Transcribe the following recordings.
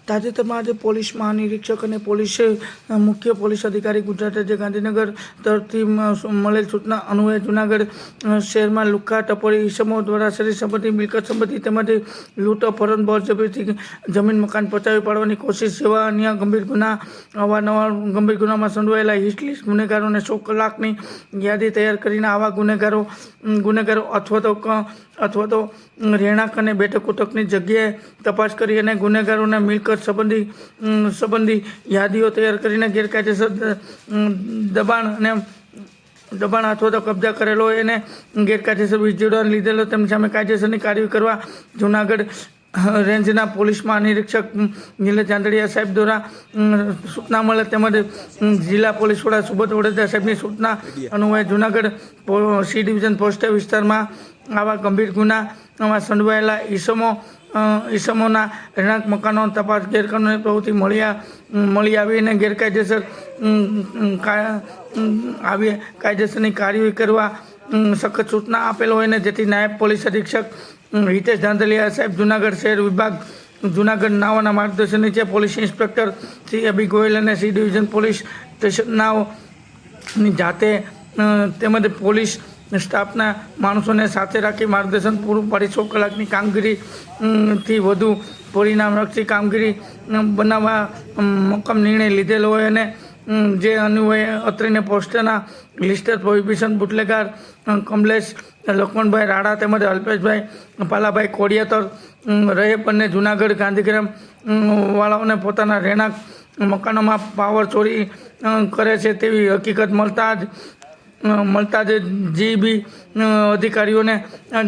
તાજેતરમાં આજે પોલીસ મહાનિરીક્ષક અને મુખ્ય પોલીસ અધિકારી ગુજરાત રાજ્ય ગાંધીનગર તરફથી મળેલ સૂચના અન્વયે જૂનાગઢ શહેરમાં લુખ્ખા ટપોરી ઈસમો દ્વારા શરીર સંબંધી મિલકત સંબંધી તેમજ લૂંટ અપહરણ બળજબરીથી જમીન મકાન પચાવી પાડવાની કોશિશ જેવા અન્ય ગંભીર ગુના અવારનવાર ગંભીર ગુનામાં સંડોવાયેલા હિસ્ટ ગુનેગારોને 100 કલાકની યાદી તૈયાર કરીને આવા ગુનેગારો અથવા તો રહેણાંક અને બેઠક ઉઠકની જગ્યાએ તપાસ કરી અને ગુનેગારોના મિલકત સંબંધી યાદીઓ તૈયાર કરીને ગેરકાયદેસર દબાણ અથવા તો કબજા કરેલો હોય અને ગેરકાયદેસર વીજ જોડાણ લીધેલો તેમની સામે કાયદેસરની કાર્યવાહી કરવા જૂનાગઢ રેન્જના પોલીસ મહાનિરીક્ષક નિલેશ ચાંદડિયા સાહેબ દ્વારા સૂચના મળે તેમજ જિલ્લા પોલીસ વડા સુબોધ વડોદરા સાહેબની સૂચના અન્વયે જૂનાગઢ સી ડિવિઝન પોસ્ટ વિસ્તારમાં આવા ગંભીર ગુનામાં સંડોવાયેલા ઈસમોના રહેણાંક મકાનો તપાસ ગેરકાનૂની પ્રવૃત્તિ મળી આવીને ગેરકાયદેસર કાયદેસરની કાર્યવાહી કરવા સખત સૂચના આપેલ હોય ને જેથી નાયબ પોલીસ અધિક્ષક હિતેશ ધાંધલિયા સાહેબ જૂનાગઢ શહેર વિભાગ જૂનાગઢ નાઓના માર્ગદર્શન નીચે પોલીસ ઇન્સ્પેક્ટર શ્રી અભિ ગોયલ અને સી ડિવિઝન પોલીસ સ્ટેશનની જાતે તેમજ પોલીસ સ્ટાફના માણસોને સાથે રાખી માર્ગદર્શન પૂરું પાડી 100 કલાકની કામગીરીથી વધુ પરિણામલક્ષી કામગીરી બનાવવા મક્કમ નિર્ણય લીધેલો હોય અને જે અન્વયે અત્રેને પોસ્ટના લિસ્ટર પ્રોહિબિશન બુટલેગાર કમલેશ લક્ષ્મણભાઈ રાણા તેમજ અલ્પેશભાઈ પાલાભાઈ કોડિયાતર રહે બંને જૂનાગઢ ગાંધીગ્રામ વાળાઓને પોતાના રહેણાંક મકાનોમાં પાવર ચોરી કરે છે તેવી હકીકત મળતા જ જીબી અધિકારીઓને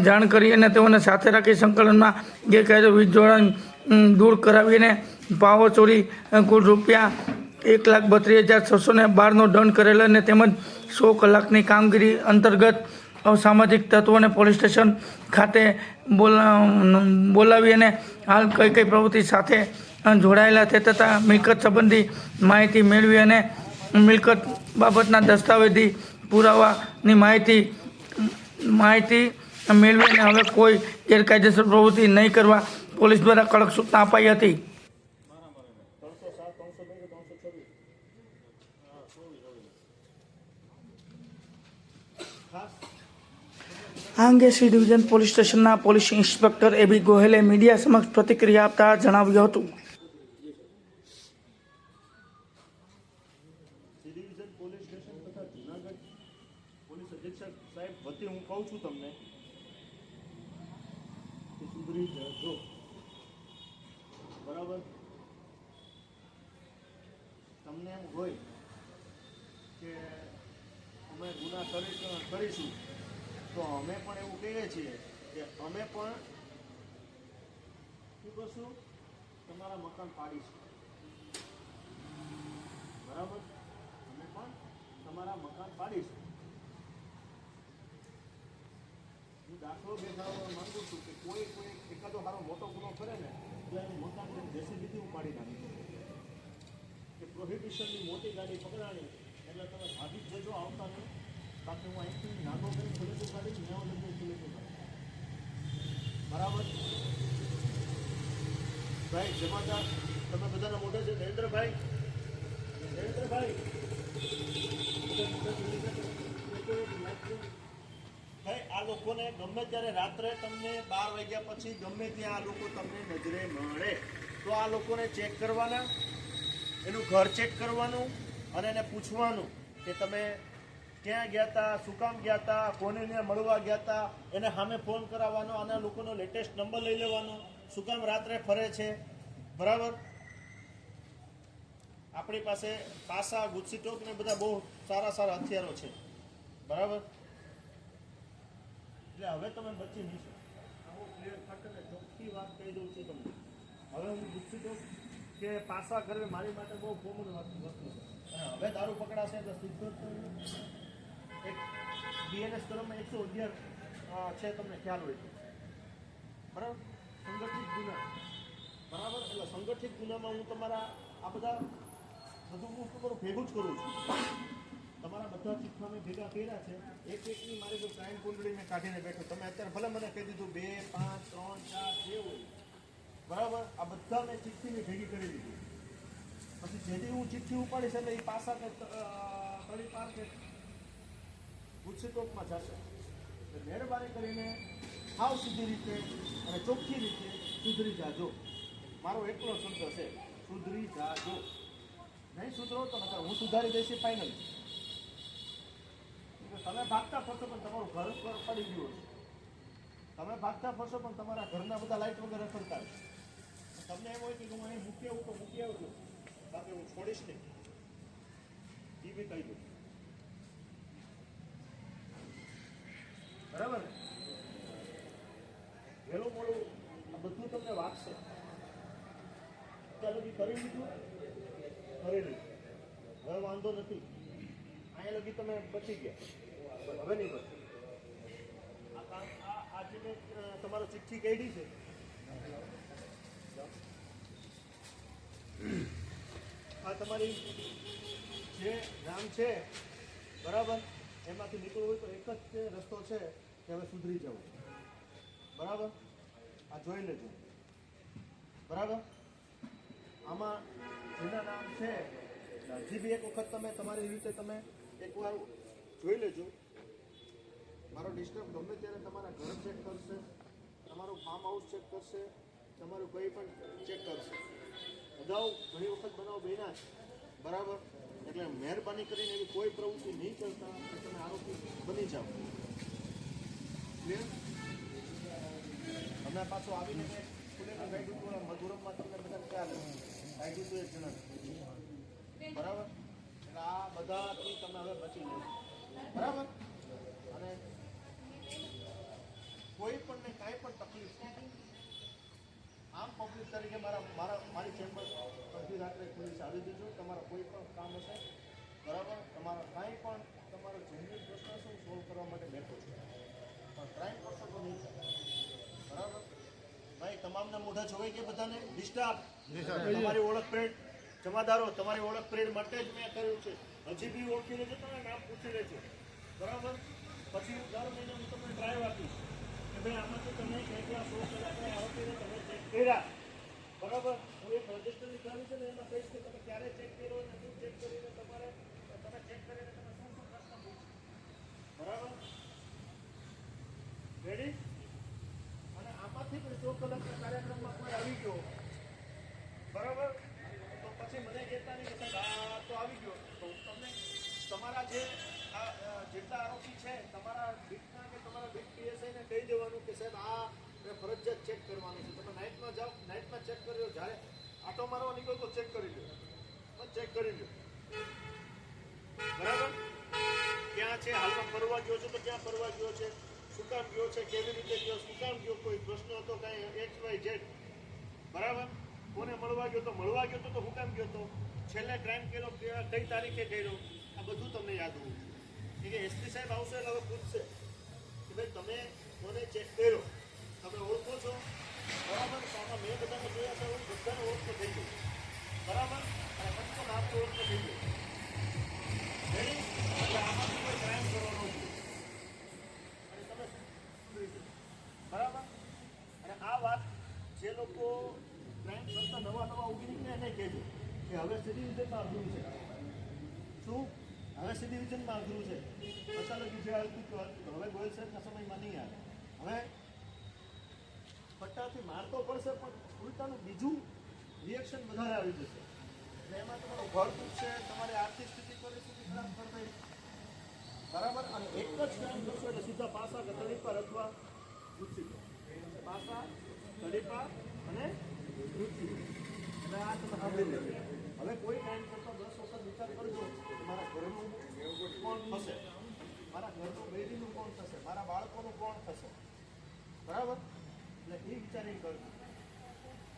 જાણ કરી અને તેઓને સાથે રાખી સંકલનમાં ગેરકાયદે વીજ જોડાણ દૂર કરાવીને પાવર ચોરી કુલ રૂપિયા 1,32,612નો દંડ કરેલ અને તેમજ 100 કલાકની કામગીરી અંતર્ગત અસામાજિક તત્વોને પોલીસ સ્ટેશન ખાતે બોલાવી અને હાલ કઈ પ્રવૃત્તિ સાથે જોડાયેલા તે તથા મિલકત સંબંધી માહિતી મેળવી અને મિલકત બાબતના દસ્તાવેજી પુરાવાની માહિતી મેળવીને હવે કોઈ ગેરકાયદેસર પ્રવૃત્તિ નહીં કરવા પોલીસ દ્વારા કડક સૂચના અપાઈ હતી. આ અંગે સી ડિવિઝન પોલીસ સ્ટેશનના પોલીસ ઇન્સ્પેક્ટર એબી ગોહેલે મીડિયા સમક્ષ પ્રતિક્રિયા આપતા જણાવ્યું હતું. સી ડિવિઝન પોલીસ સ્ટેશન તથા જૂનાગઢ પોલીસ અધિક્ષક સાહેબ વતી હું કહું છું તમને કે સુધરી જજો, બરાબર. તમને એમ હોય કે અમે ગુના કરીશું તો અમે પણ એવું કહીએ છીએ કે અમે પણ શું કરશું, તમારા મકાન પાડીશું, બરાબર. અમે પણ તમારા મકાન પાડીશું. હું દાખલો બેસાડવા માંગુ છું કે કોઈ એકાદો સારો મોટો ગુનો કરે ને તો એનું મકાન જેસીબીથી ઉપાડી નાખે કે પ્રોહિબિશનની મોટી ગાડી પકડાણી એટલે તમે ભાગી જ જજો, આવતા નહીં. બાકી હું અહીંથી નાનો કરી ખુલેતું કાઢી ન્યાઓ લઈને ખુલેતું કાઢી, બરાબર. ભાઈ જમાદાર તમે બધાના મોઢે છે નરેન્દ્રભાઈ ભાઈ આ લોકોને ગમે ત્યારે રાત્રે તમને 12 વાગ્યા પછી ગમે ત્યાં આ લોકો તમને નજરે મળે તો આ લોકોને ચેક કરવાના, એનું ઘર ચેક કરવાનું અને એને પૂછવાનું કે તમે ક્યાં ગયા હતા, શું કામ ગયા હતા, કોને મળવા ગયા હતા, એને સામે ફોન કરાવવાનો, આના લોકોનો લેટેસ્ટ નંબર લઈ લેવાનો, શું કામ રાત્રે ફરે છે, બરાબર. આપણી પાસે પાસા ગુસ્સી ટોક ને બધા બહુ સારા હથિયારો છે, બરાબર. એટલે હવે તમે બચી નહીં શકો. આવું ક્લિયર કટ અને ચોખ્ખી વાત કહી દઉં છું તમને. હવે હું ગુસ્સી ટોક કે પાસા કરવી મારી માટે બહુ કોમન વસ્તુ છે. અને હવે દારૂ પકડાશે તો સીધો એક બીએનએસ કલમમાં 111 છે, તમને ખ્યાલ હોય તો, બરાબર. સંગઠિત ગુના, બરાબર. એટલે સંગઠિત ગુનામાં હું તમારા આ બધા બધું હું ભેગું જ કરું છું. તમારા બધા ચિઠ્ઠા મેં ભેગા કર્યા છે, એકની મારી જો ક્રાઇમ કુંડળી મેં કાઢીને બેઠો. તમે અત્યારે ભલે મને કહી દીધું 2, 5, 3, 4 જે હોય બરાબર, આ બધા મેં ચિઠ્ઠીની ભેગી કરી દીધી. પછી જેથી હું ચિઠ્ઠી ઉપાડીશ એટલે એ પાસા કે તળી પાર કે ગુજસીટોકમાં જશે. એટલે મહેરબાની કરીને સાવ સીધી રીતે અને ચોખ્ખી રીતે સુધરી જાજો. મારો એકલો શબ્દ છે, સુધરી જાજો. નહીં સુધરો તો નકર હું સુધારી દઈશ ફાઇનલ. તમે ભાગતા ફરશો પણ તમારું ઘર પર પડી ગયું છે. તમે ભાગતા ફરશો પણ તમારા ઘરના બધા લાઇટ વગર રખડતા હશે. તમને એમ હોય કે હું અહીં મૂકી આવું તો મૂકી આવજો, બાકી હું છોડીશ નહીં. એ બી કહી દઉં. બરાબર ને? વહેલું મોડું આ બધું તમને વાગશે. અત્યાર લગી કરી લીધું, કરી લીધું. હવે વાંધો નથી. અહીંયા લગી તમે બચી ગયા, હવે નહીં બચે. આજે મેં તમારો ચિઠ્ઠી કાઢી છે. આ તમારી જે નામ છે, બરાબર, એમાંથી નીકળવું હોય તો એક જ રસ્તો છે કે હવે સુધરી જવું. બરાબર, આ જોઈ લેજો. બરાબર, આમાં જેના નામ છે હજી બી એક વખત તમે તમારી રીતે તમે એકવાર જોઈ લેજો. મારો ડિસ્ટર્બ ગમે ત્યારે તમારા ઘર ચેક કરશે, તમારું ફાર્મ હાઉસ ચેક કરશે, તમારું કંઈ પણ ચેક કરશે. અગાઉ ઘણી વખત બનાવ બન્યા છે. બરાબર, એટલે મહેરબાની કરીને એવી કોઈ પ્રવૃત્તિ નહીં કરતા કે તમે આરોપી બની જાઓ. ક્લિયર? હમણાં પાછું આવીને મેં ખુલેલું ગાઈડું હતું, મધુરમમાં તમને બધા ખ્યાલ ગાઈડું હતું એક જણા. બરાબર, એટલે આ બધાથી તમે હવે બચી લેજો. બરાબર, અને કોઈ પણ ને કાંઈ પણ તકલીફ નહીં. આમ પબ્લિક તરીકે મારી ચેમ્બર અડધી રાત્રે પોલીસ આવી દીધું. તમારા કોઈ પણ કામ હશે, બરાબર, તમારા કાંઈ પણ તમારો જેન્યુઇન પ્રશ્ન હશે હું સોલ્વ કરવા માટે બેઠો છું. પણ ક્રાઇમ કરશો તો નહીં થાય. બરાબર ભાઈ, તમામના મોઢા જોવાઈ ગયા બધાને. ડિસ્ટર્બ તમારી ઓળખ પ્રેડ જમાદારો, તમારી ઓળખ પ્રેડ માટે જ મેં કર્યું છે. હજી બી ઓળખી લેજો, તમે નામ પૂછી લેજો. બરાબર, પછી હું દર મહિને હું તમને ડ્રાઈવ આપીશ કે ભાઈ આમાંથી તમે ક્યાં 100 કલાકના આરોપીને તમે ચેક કર્યા. બરાબર, હું એક રજિસ્ટર નીકળાવી છે ને એમાં કહીશ કે તમે ક્યારે ચેક કર્યો અને શું ચેક કરીને તમે ચેક કરીને તમે શું પ્રશ્ન પૂછો. બરાબર, રેડી? અને આમાંથી પણ 100 કલાકના કાર્યક્રમમાં કોઈ આવી ગયો, બરાબર, તો પછી મને કહેતા નહીં કે સાહેબ આ તો આવી ગયો. તો હું તમને તમારા જે જેટલા આરોપી છે તમારા બીટના કે તમારા બીટ પીએસઆઈને કહી દેવાનું કે સાહેબ આ ફરજિયાત ચેક કરવાનું છે. તમે નાઇટમાં જાઓ, નાઇટમાં ચેક કરી લો. જ્યારે આટો મારવા નીકળો તો ચેક કરી લો, પણ ચેક કરી લો. બરાબર, ક્યાં છે હાલમાં ફરવા ગયો છે તો ક્યાં ફરવા ગયો છે, શું કામ ગયો છે, કેવી રીતે ગયો, શું કામ ગયો, કોઈ પ્રશ્ન હતો કાંઈ XYZ. બરાબર, કોને મળવા ગયો તો મળવા ગયો તો શું કામ ગયો તો, છેલ્લે ક્રાઇમ કર્યો કઈ તારીખે કર્યો, આ બધું તમને યાદ હોવું જોઈએ. કે એસપી સાહેબ આવશે એટલે હવે પૂછશે કે ભાઈ તમે કોને ચેક કર્યો, તમે ઓળખો છો. બરાબર, તો આમાં મેં બધાને જોયા છે, બધાને ઓળખતો થઈ ગયું. બરાબર, અને મને તો નામ ઓળખતો થઈ ગયું. એટલે આમાંથી કોઈ ક્રાઇમ કરવાનો જોઈએ અને તમે સુધરી જજો. બરાબર, અને આ વાત જે લોકો ક્રાઇમ કરતા નવા ઉભી નીકળે એને કહેજો કે હવે સી ડિવિઝનમાં અઘરું છે. શું? હવે સી ડિવિઝનમાં અઘરું છે. અચાનક જે આવતું હવે ગોયલ સાહેબના સમયમાં નહીં આવે. હવે પટ્ટાથી મારતો પડશે પણ ઉલટાનું બીજું રિએક્શન વધારે આવી જશે. એટલે એમાં તમારું ઘર તૂટશે, તમારી આર્થિક સ્થિતિ પરિસ્થિતિ ખરાબ કરી દઈ. બરાબર, અને એક જ કામ કરશો એટલે સીધા પાસા કે તડીપાર અથવા મૃત્યુ. પાસા, તડીપાર અને મૃત્યુ. એટલે આ તમે સાંભળી લેજો. હવે કોઈ કામ કરતા 10 વખત વિચાર કરજો કે મારા ઘરનું કોણ થશે, મારા ઘરનું બેડીનું કોણ થશે, મારા બાળકોનું કોણ થશે. બરાબર, એટલે એ વિચારી કરજો.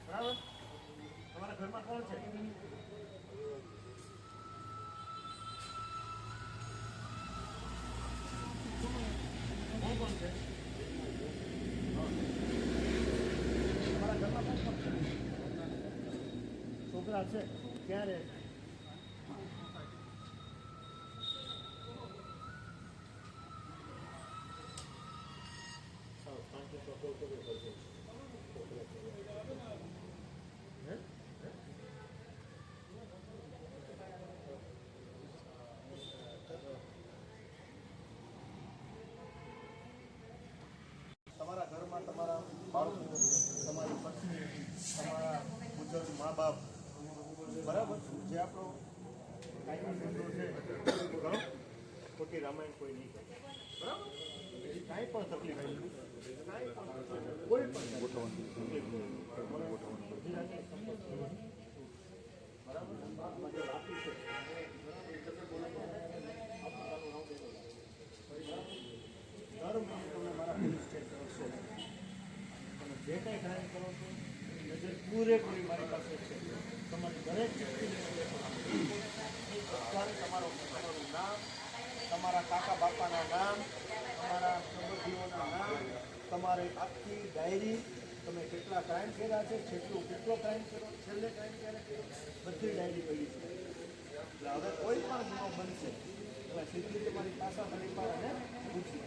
બરાબર, તમારા ઘરમાં કોણ છે? કોણ છે? તમારા ઘરમાં કોણ છે? છોકરા છે? ક્યાં રહે? સારું, 5 મિનિટ ઘરમાં તમારા બાળકો, તમારી પત્ની, તમારા બુઝુર્ગ મા બાપ, બરાબર, જે આપણો કાયમી ધંધો છે કરો, ખોટી રામાયણ કોઈ નહીં કરે, બરાબર. બીજી કાંઈ પણ તકલીફ હોય, કાંઈ પણ કોઈ પણ તકલીફ હોય, ગુજરાતની સંપર્ક કરવાની, બરાબર. આમાં જે બાકી છે દર મહિને તમે મારા પોલીસ ચેક કરશો, તમે જે કંઈ ક્રાઇમ કરો છો નજર પૂરેપૂરી મારી પાસે છે. તમારી દરેક તમારું નામ, તમારા કાકા બાપાના નામ, તમારા સંબંધીઓના નામ, તમારી આખી ડાયરી, તમે કેટલા ક્રાઇમ કર્યા છે, કેટલો ક્રાઇમ કર્યો, છેલ્લે ક્રાઇમ ક્યારે કર્યો, બધી ડાયરી પડી છે. એટલે હવે કોઈ પણ ગુનો બનશે એટલે સીધી તમારી પાસે મારી પાસે પૂછી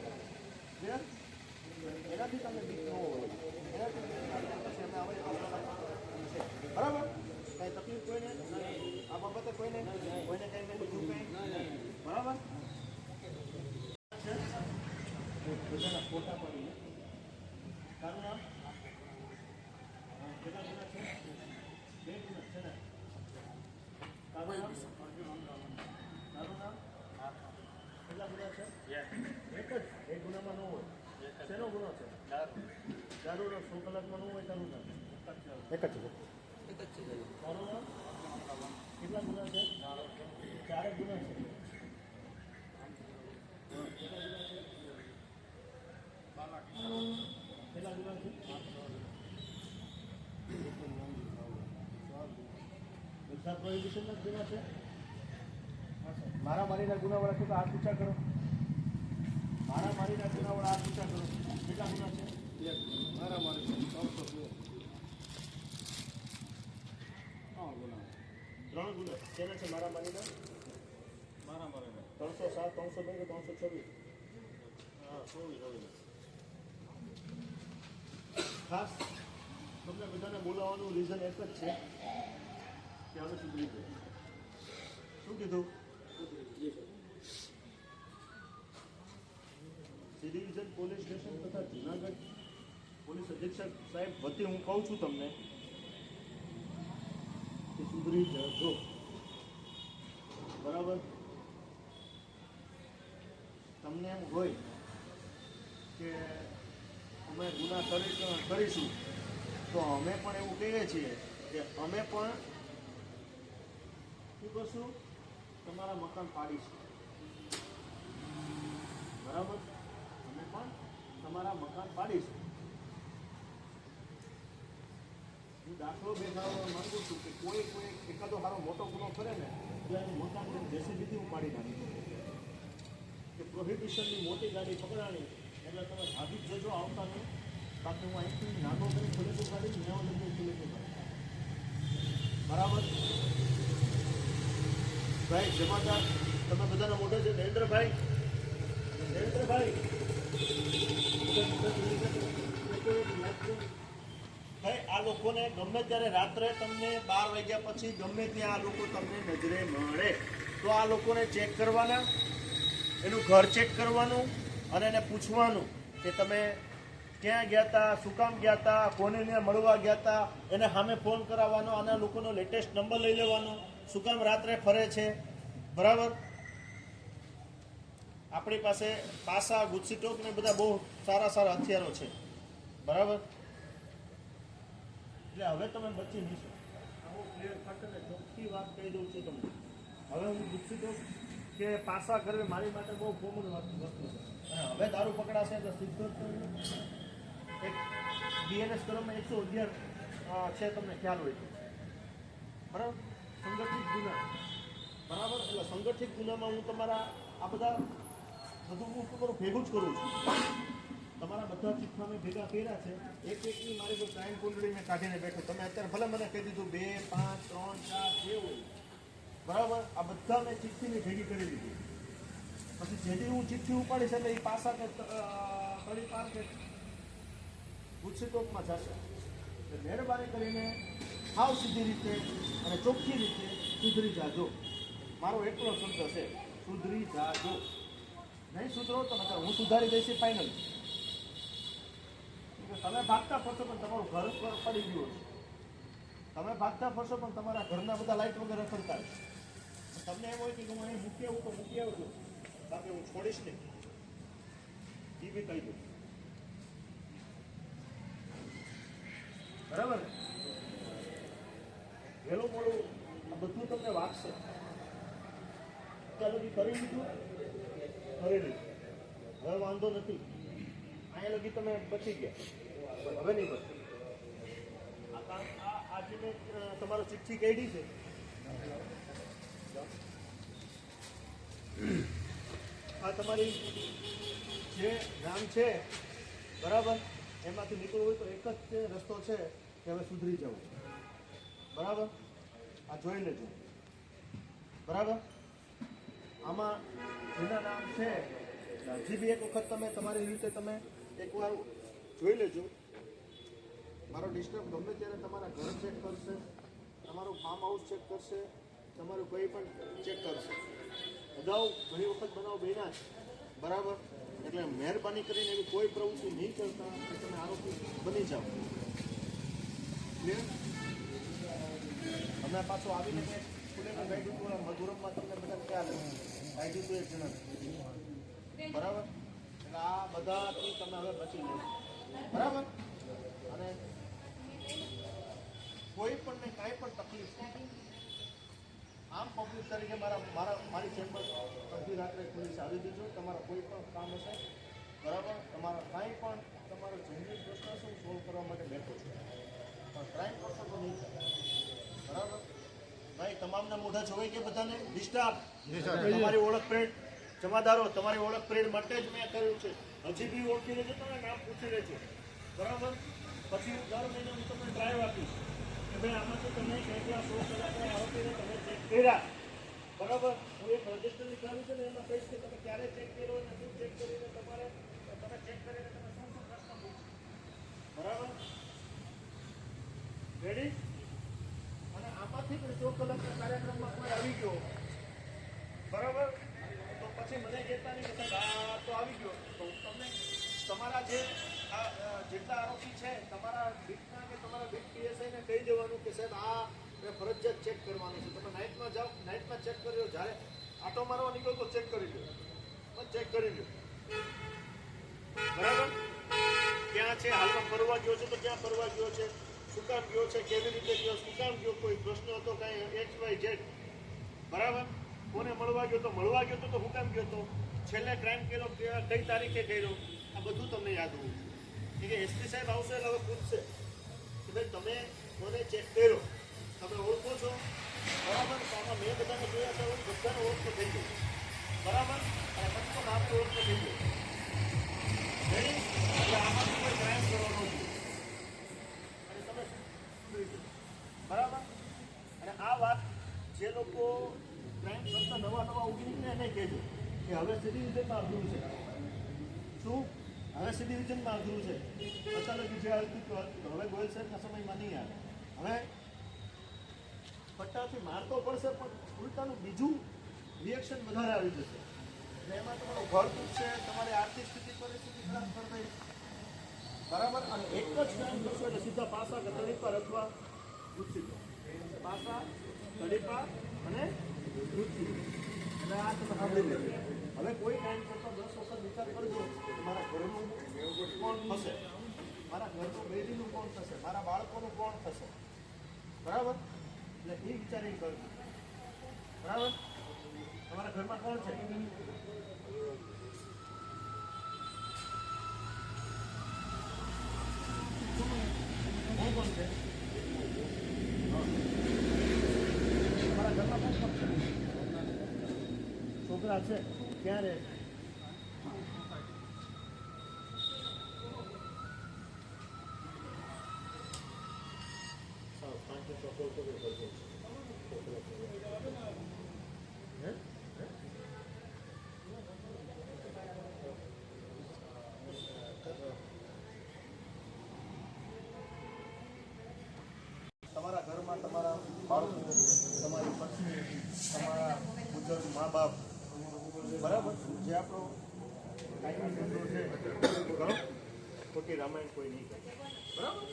ક્લિયર? એનાથી તમે બીક ન હોય, એનાથી પછી અમે અમારી પાસે છે, બરાબર. કાંઈ તકલીફ કોઈને આ બાબતે કોઈને કંઈ બીજું કંઈ બરાબર. બધાના ફોટા પાડીને તારું નામ કેટલા ગુના છે? 2 ગુના છે ને? તારું નામ કેટલા ગુના છે? એક જ. 1 ગુનામાં ન હોય. શેનો ગુનો છે? દારૂનો 100 કલાકમાં ન હોય તારું નામ? એક જ છે. તારું નામ કેટલા ગુના છે? 4 ગુના છે. કેટલા ગુના છે? બધા પ્રોહિબિશનના જ ગુના છે. મારા મારીના ગુનાવાળા છે તો હાથ ઊંચા કરો. મારા મારીના ગુનાવાળા હાથ ઊંચા કરો. કેટલા ગુના છે? મારા મારી 3 ગુના. શેના છે મારા મારીના? 307, 302 કે 326? હા, 24. ખાસ તમને બધાને બોલાવવાનું રીઝન એક જ છે કે હવે સુધરી જાય. શું કીધું? સી ડિવિઝન પોલીસ સ્ટેશન તથા જુનાગઢ પોલીસ અધિક્ષક સાહેબ વતી હું કહું છું તમને કે સુધરી જજો, બરાબર. તમને એમ હોય કે અમે ગુના કરીશું તો અમે પણ એવું કહીએ છીએ કે અમે પણ શું કરશું? તમારા મકાન પાડીશું, બરાબર. અમે પણ તમારા મકાન પાડીશું. હું દાખલો બેસાડવા માંગુ છું કે કોઈ એકાદો સારો મોટો ગુનો કરે ને તો એનું મકાન જેસીબીથી હું પાડી નાખીશું. કે પ્રોહિબિશનની મોટી ગાડી પકડાણી એટલે તમે ભાગી જ જજો, આવતા નહીં. બાકી હું અહીંથી નાનો કરી પોલીસો કાઢી ન્યાઓ લઈને પોલીસો કાઢી, બરાબર. ભાઈ જમાદાર તમે બધાના મોઢે છે નરેન્દ્રભાઈ, ભાઈ આ લોકોને ગમે ત્યારે રાત્રે તમને 12 વાગ્યા પછી ગમે ત્યાં આ લોકો તમને નજરે મળે તો આ લોકોને ચેક કરવાના, એનું ઘર ચેક કરવાનું અને એને પૂછવાનું કે તમે ક્યાં ગયા હતા, શું કામ ગયા હતા, કોને મળવા ગયા હતા, એને સામે ફોન કરાવવાનો, આના લોકોનો લેટેસ્ટ નંબર લઈ લેવાનો, શું કામ રાત્રે ફરે છે, બરાબર. આપણી પાસે પાસા, ગુસ્સી ટોક ને બધા બહુ સારા સારા હથિયારો છે, બરાબર. એટલે હવે તમે બચી નહીં શકો. આવું ક્લિયર કટ ને ચોખ્ખી વાત કહી દઉં છું તમને. હવે હું ગુસ્સી ટોક કે પાસા કરવી મારી માટે બહુ કોમન વસ્તુ છે. અને હવે દારૂ પકડાશે તો સીધો એક બીએનએસ કલમમાં 111 છે, તમને ખ્યાલ હોય તો, બરાબર. સંગઠિત ગુના, બરાબર. એટલે સંગઠિત ગુનામાં હું તમારા આ બધા બધું હું તમારું ભેગું જ કરું છું. તમારા બધા ચિઠ્ઠા મેં ભેગા કર્યા છે. એકની મારી કોઈ ક્રાઇમ કુંડળી મેં કાઢીને બેઠો. તમે અત્યારે ભલે મને કહી દીધું 2, 5, 3, 4 જે હોય, બરાબર. આ બધા મેં ચિઠ્ઠીની ભેગી કરી દીધી. પછી જેથી હું ચિઠ્ઠી ઉપાડીશ એટલે એ પાસા કે તળી પાર કે ગુસ્સીટોકમાં જશે. એટલે મહેરબાની કરીને સાવ સીધી રીતે અને ચોખ્ખી રીતે સુધરી જાજો. મારો એટલો શબ્દ છે, સુધરી જાજો. નહીં સુધરો તો નકર હું સુધારી દઈશ ફાઇનલ. તમે ભાગતા ફરશો પણ તમારું ઘર પર પડી ગયું છે. તમે ભાગતા ફરશો પણ તમારા ઘરના બધા લાઈટ વગર રખડતા હશે. તમને એમ હોય કે હું અહીં મૂકી આવું તો મૂકી આવજો, બાકી હું છોડીશ નહીં. એ બી કહી દઉં. બરાબર ને? વહેલું મોડું આ બધું તમને વાગશે. અત્યાર લગી કરી લીધું, કરી લીધું, હવે વાંધો નથી. અહીંયા લગી તમે બચી ગયા, હવે નહીં બચે. આજે મેં તમારો ચિઠ્ઠી કાઢી છે. આ તમારી જે નામ છે બરાબર, એમાંથી નીકળવું હોય તો એક જ રસ્તો છે કે હવે સુધરી જવું. બરાબર, આ જોઈ લેજો. બરાબર, આમાં જેના નામ છે હજી બી એક વખત તમે તમારી રીતે તમે એકવાર જોઈ લેજો. મારો ડિસ્ટર્બ ગમે ત્યારે તમારા ઘર ચેક કરશે, તમારું ફાર્મ હાઉસ ચેક કરશે, તમારું કંઈ પણ ચેક કરશે. અગાઉ ઘણી વખત બનાવ બન્યા છે. બરાબર, એટલે મહેરબાની કરીને એવી કોઈ પ્રવૃત્તિ નહીં કરતા કે તમે આરોપી બની જાઓ. ક્લિયર? હમણાં પાછું આવીને મેં ખુલેને ગાઈડું હતું, મધુરમમાં તમને બધા ખ્યાલ ગાઈડું હતું એક જણા. બરાબર, એટલે આ બધાથી તમે હવે બચી લો. બરાબર, અને કોઈ પણને કાંઈ પણ તકલીફ આમ પબ્લિક તરીકે મારી ચેમ્બર અડધી રાત્રે પોલીસ આવી દેજો. તમારા કોઈ પણ કામ હશે, બરાબર, તમારા કાંઈ પણ તમારો જેનરિક પ્રશ્ન હશે હું સોલ્વ કરવા માટે બેઠો છું, પણ ક્રાઇમ કરશો તો નહીં થાય. બરાબર ભાઈ, તમામના મોઢા જોવાય કે બધાને ડિસ્ટર્બ? તમારી ઓળખ પરેડ, જમાદારો તમારી ઓળખ પરેડ માટે જ મેં કર્યું છે. હજી બી ઓળખી લેજો, તમે નામ પૂછી લેજો. બરાબર, પછી દર મહિને હું તમને ડ્રાઈવ આપીશ કે ભાઈ આમાંથી તમે કેટલા 100 કલાકના આરોપીને તમે ચેક કર્યા. બરાબર, હું એક રજિસ્ટર નીકાળું છું ને એમાં કહીશ કે તમે ક્યારે ચેક કર્યો અને શું ચેક કરીને તમે ચેક કરીને તમે શું પ્રશ્ન પૂછો. બરાબર, રેડી? અને આમાંથી પણ 100 કલાકના કાર્યક્રમમાં કોઈ આવી ગયો, બરાબર, તો પછી મને કહેતા નહીં કે સાહેબ આ તો આવી ગયો, તો તમને તમારા જે જેટલા આરોપી છે તમારા બીટના કે તમારા બીટ પીએસઆઈને કહી દેવાનું કે સાહેબ આ ફરજિયાત ચેક કરવાનું છે. તમે નાઇટમાં જાઓ, નાઇટમાં ચેક કરી લો. જ્યારે આટો મારવા નીકળો તો ચેક કરી લો, પણ ચેક કરી લો. બરાબર, ક્યાં છે, હાલમાં ફરવા ગયો છે તો ક્યાં ફરવા ગયો છે, શું કામ ગયો છે, કેવી રીતે ગયો, શું કામ ગયો, કોઈ પ્રશ્ન હતો કાંઈ XYZ. બરાબર, કોને મળવા ગયો તો મળવા ગયો તો શું કામ ગયો તો, છેલ્લે ક્રાઇમ કર્યો કઈ તારીખે કર્યો, આ બધું તમને યાદ હોવું જોઈએ. કે એસપી સાહેબ આવશે એટલે હવે પૂછશે કે ભાઈ તમે કોને ચેક કર્યો, તમે ઓળખો છો? બરાબર, તો આમાં મેં બધાને જોયા હતા, બધાને ઓળખતો થઈ ગયો. બરાબર, અને પછી તો નામ ઓળખતો થઈ ગયો. એટલે આમાંથી કોઈ ક્રાઇમ કરવાનો નથી. અને તમે બરાબર, અને આ વાત જે લોકો ક્રાઇમ કરતા નવા ઉગી નીકળે એને કહેજો કે હવે સીધી વિઝનમાં અઘરું છે. શું? હવે સીધી વિઝનમાં અઘરું છે. અચાનક જે હાલતું હવે ગોયલ સાહેબના સમયમાં નહીં આવે. હવે પટ્ટાથી મારતો પડશે પણ ઉલટાનું બીજું રિએક્શન વધારે આવી જશે. એટલે એમાં તમારું ઘર તૂટશે, તમારી આર્થિક સ્થિતિ પરિસ્થિતિ ખરાબ કરી દઈ. બરાબર, અને એક જ કામ કરશો એટલે સીધા પાસા કે તડીપાર અથવા મૃત્યુ. પાસા, તડીપાર અને મૃત્યુ. એટલે આ તમે સાંભળી લેજો. હવે કોઈ ટાઈમ કરતા 10 વખત વિચાર કરજો કે મારા ઘરનું કોણ થશે, મારા ઘરનું બેબીનું કોણ થશે, મારા બાળકોનું કોણ થશે. બરાબર, એટલે એ વિચારી કરજો. બરાબર, તમારા ઘરમાં કોણ છે? કોણ છે? તમારા ઘરમાં કોણ છે? છોકરા છે? ક્યાં રહે? તમારા ઘરમાં તમારા બાળકો, તમારી પત્ની, તમારા બુઝુર્ગ મા બાપ, બરાબર, જે આપણો કાયમી ધંધો છે કરો. ખોટી રામાયણ કોઈ નહીં કરે બરાબર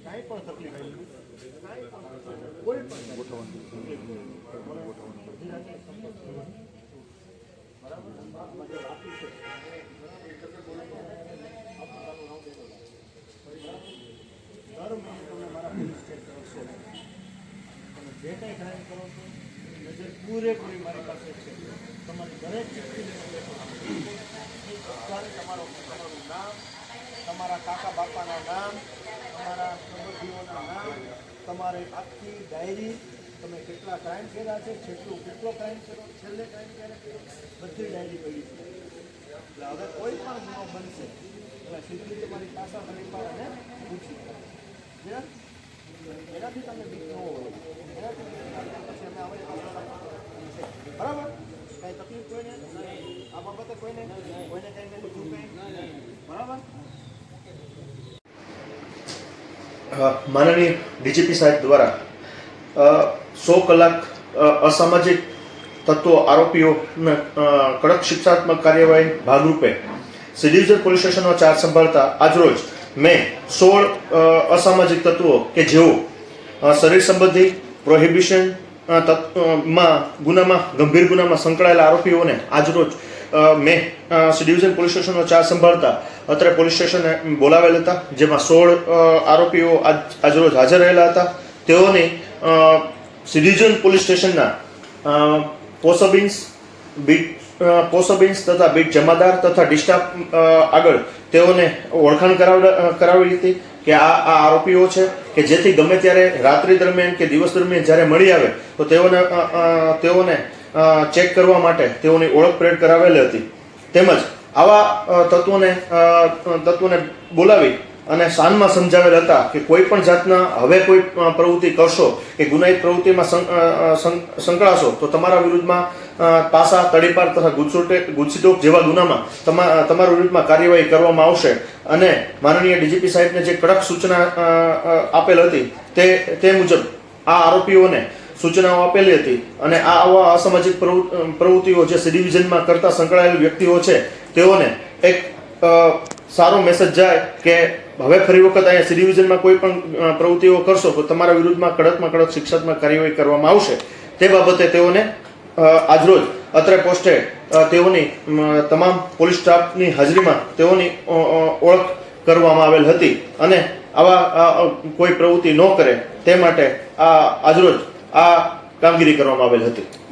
કાંઈ પણ તકલીફ નથી કાંઈ પણ કોઈ પણ ગોઠવવાની તકલીફ નહીં બરાબર જે બાકી છે દર મહિને તમને મારા પોલીસ ચેક કરશે તમે જે કંઈ ક્રાઇમ કરો છો નજર પૂરેપૂરી મારી પાસે છે તમારી દરેક તમારું નામ તમારા કાકા બાપાના નામ તમારા સંબંધીઓના નામ તમારી આખી ડાયરી તમે કેટલા ક્રાઇમ કર્યા છે કેટલો ક્રાઇમ કર્યો છેલ્લે ક્રાઇમ ક્યારે કર્યો બધી ડાયરી પડી છે એટલે હવે કોઈ પણ ગુનો બનશે એટલે સીધી તમારી પાછા ફરી અને પૂછી એનાથી તમને બીક ન હોય એનાથી પછી અમે આવે બરાબર કાંઈ તકલીફ કોઈને આ બાબતે કોઈને કંઈ બીજું કંઈ બરાબર માનનીય ડીજીપી સાહેબ દ્વારા 100 કલાક અસામાજિક તત્વો આરોપીઓને કડક શિક્ષાત્મક કાર્યવાહી ભાગરૂપે સી ડિવિઝન પોલીસ સ્ટેશનનો ચાર્જ સંભાળતા આજરોજ મેં 16 અસામાજિક તત્વો કે જેઓ શરીર સંબંધી પ્રોહિબિશન ગુનામાં ગંભીર ગુનામાં સંકળાયેલા આરોપીઓને આજરોજ મેં સી ડિવિઝન પોલીસ સ્ટેશનનો ચાર્જ સંભાળતા અત્રે પોલીસ સ્ટેશને બોલાવેલ હતા જેમાં 16 આરોપીઓ આજરોજ હાજર રહેલા હતા તેઓની સી ડિવિઝન પોલીસ સ્ટેશનના પોસોબિન્સ તથા બીટ જમાદાર તથા ડિસ્ટાફ આગળ તેઓને ઓળખાણ કરાવી હતી કે આ આરોપીઓ છે કે જેથી ગમે ત્યારે રાત્રિ દરમિયાન કે દિવસ દરમિયાન જ્યારે મળી આવે તો તેઓને ચેક કરવા માટે તેઓની ઓળખ પરેડ કરાવેલી હતી તેમજ આવા તત્વોને બોલાવી અને શાનમાં સમજાવેલ હતા કે કોઈ પણ જાતના હવે કોઈ પ્રવૃત્તિ કરશો કે ગુનાહિત પ્રવૃત્તિમાં સંકળાશો તો તમારા વિરુદ્ધમાં પાસા તડીપાર તથા ગુજસીટોક જેવા ગુનામાં તમારા વિરુદ્ધમાં કાર્યવાહી કરવામાં આવશે અને માનનીય ડીજીપી સાહેબને જે કડક સૂચના આપેલ હતી તે મુજબ આ આરોપીઓને સૂચનાઓ આપેલી હતી અને આવા અસામાજિક પ્રવૃત્તિઓ જે સી ડિવિઝનમાં કરતા સંકળાયેલ વ્યક્તિઓ છે તેઓને એક સારો મેસેજ જાય કે હવે ફરી વખત અહીંયા સી ડિવિઝનમાં કોઈ પણ પ્રવૃત્તિઓ કરશો તો તમારા વિરુદ્ધમાં કડકમાં કડક શિક્ષાત્મક કાર્યવાહી કરવામાં આવશે તે બાબતે તેઓને આજરોજ અત્રે પોસ્ટે તેઓની તમામ પોલીસ સ્ટાફની હાજરીમાં તેઓની ઓળખ કરવામાં આવેલ હતી અને આવા કોઈ પ્રવૃત્તિ ન કરે તે માટે આજરોજ આ કામગીરી કરવામાં આવેલ હતી.